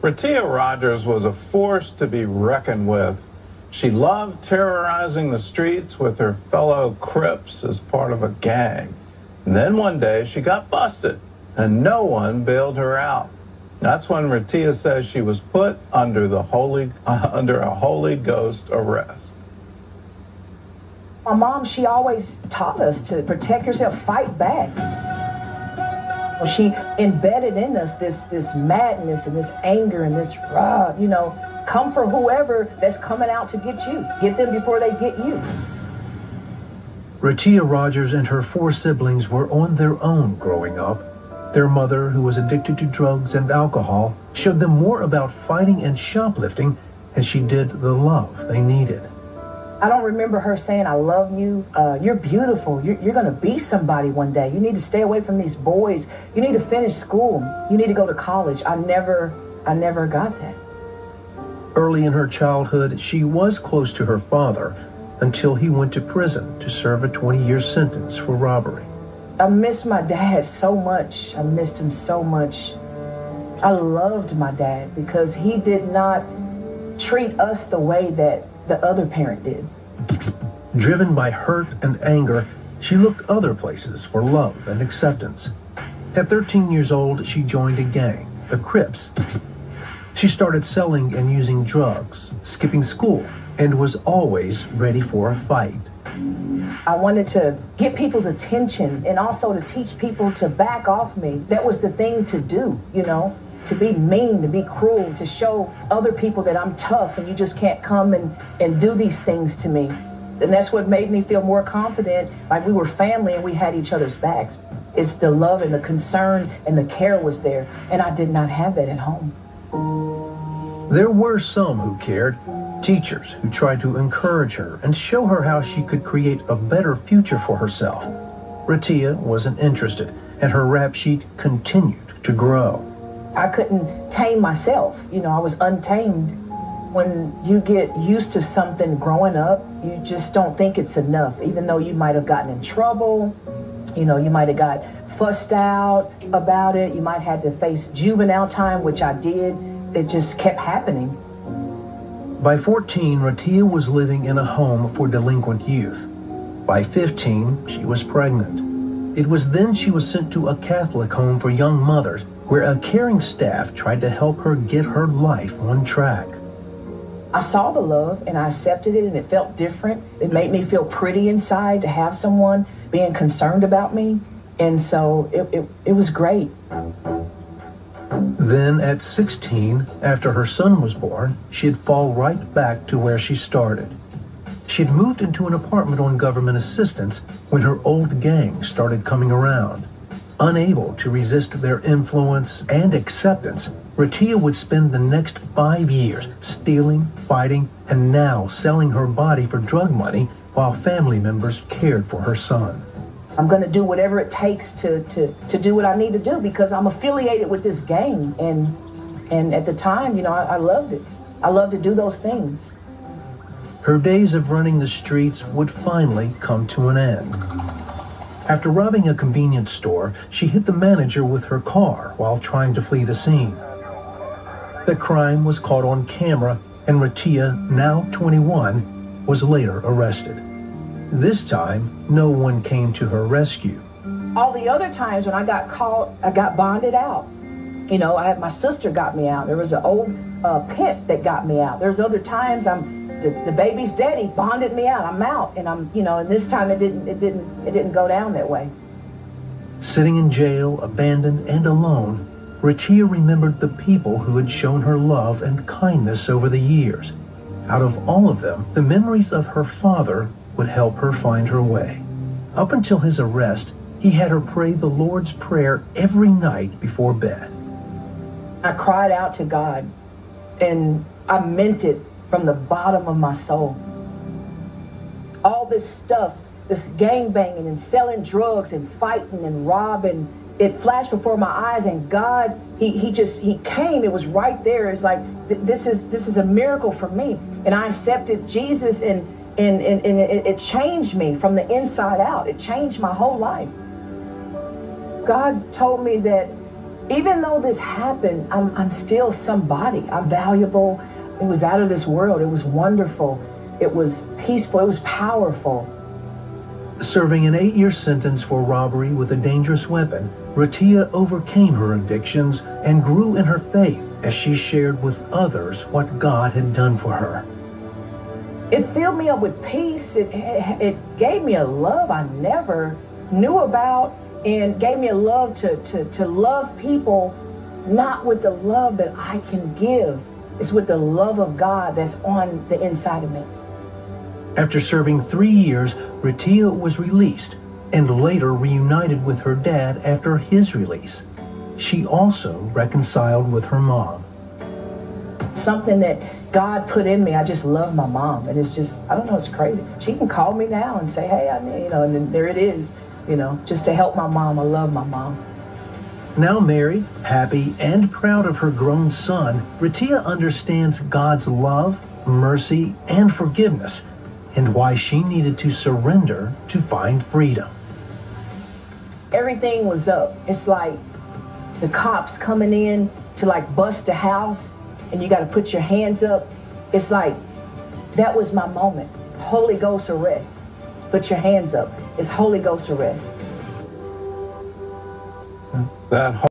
Raittia Rogers was a force to be reckoned with. She loved terrorizing the streets with her fellow Crips as part of a gang. And then one day she got busted, and no one bailed her out. That's when Raittia says she was put under a Holy Ghost arrest. My mom, she always taught us to protect yourself, fight back. She embedded in us this madness and this anger and this, come for whoever that's coming out to get you. Get them before they get you. Raittia Rogers and her 4 siblings were on their own growing up. Their mother, who was addicted to drugs and alcohol, showed them more about fighting and shoplifting as she did the love they needed. I don't remember her saying, I love you, you're beautiful, you're going to be somebody one day. You need to stay away from these boys. You need to finish school. You need to go to college. I never got that. Early in her childhood, she was close to her father until he went to prison to serve a 20-year sentence for robbery. I miss my dad so much. I missed him so much. I loved my dad because he did not treat us the way that the other parent did. Driven by hurt and anger, she looked other places for love and acceptance. At 13 years old, she joined a gang, the Crips. She started selling and using drugs, skipping school, and was always ready for a fight. I wanted to get people's attention and also to teach people to back off me. That was the thing to do, to be mean, to be cruel, to show other people that I'm tough and you just can't come and do these things to me. And that's what made me feel more confident, like we were family and we had each other's backs. It's the love and the concern and the care was there, and I did not have that at home. There were some who cared, teachers who tried to encourage her and show her how she could create a better future for herself. Raittia wasn't interested, and her rap sheet continued to grow. I couldn't tame myself. I was untamed. When you get used to something growing up, you just don't think it's enough, even though you might have gotten in trouble. You might have got fussed out about it. You might have had to face juvenile time, which I did. It just kept happening. By 14, Raittia was living in a home for delinquent youth. By 15, she was pregnant. It was then she was sent to a Catholic home for young mothers, where a caring staff tried to help her get her life on track. I saw the love and I accepted it, and it felt different. It made me feel pretty inside to have someone being concerned about me. And so it was great. Then at 16, after her son was born, she'd fall right back to where she started. She'd moved into an apartment on government assistance when her old gang started coming around. Unable to resist their influence and acceptance, Raittia would spend the next 5 years stealing, fighting, and now selling her body for drug money while family members cared for her son. I'm going to do whatever it takes to do what I need to do because I'm affiliated with this gang. And at the time, I loved it. I loved to do those things. Her days of running the streets would finally come to an end. After robbing a convenience store, she hit the manager with her car while trying to flee the scene. The crime was caught on camera, and Raittia, now 21, was later arrested. This time, no one came to her rescue. All the other times when I got caught, I got bonded out. My sister got me out. There was an old pimp that got me out. There's other times the baby's daddy bonded me out. I'm out, and and this time it didn't go down that way. Sitting in jail, abandoned and alone, Raittia remembered the people who had shown her love and kindness over the years. Out of all of them, the memories of her father would help her find her way. Up until his arrest, he had her pray the Lord's Prayer every night before bed. I cried out to God, and I meant it from the bottom of my soul. All this stuff, this gang banging and selling drugs and fighting and robbing, it flashed before my eyes, and God, he came. It was right there. It's like, this is a miracle for me. And I accepted Jesus, and it changed me from the inside out. It changed my whole life. God told me that Even though this happened, I'm still somebody. I'm valuable. It was out of this world. It was wonderful. It was peaceful. It was powerful. Serving an 8-year sentence for robbery with a dangerous weapon, Raittia overcame her addictions and grew in her faith as she shared with others what God had done for her. It filled me up with peace. It gave me a love I never knew about, and gave me a love to love people, not with the love that I can give. It's with the love of God that's on the inside of me. After serving 3 years, Raittia was released and later reunited with her dad after his release. She also reconciled with her mom. Something that God put in me, I just love my mom. And it's just, I don't know, it's crazy. She can call me now and say, hey, and then there it is, just to help my mom. I love my mom. Now married, happy, and proud of her grown son, Raittia understands God's love, mercy, and forgiveness, and why she needed to surrender to find freedom. Everything was up. It's like the cops coming in to bust a house, and you got to put your hands up. It's like, that was my moment. Holy Ghost arrest. Put your hands up. It's Holy Ghost arrest. That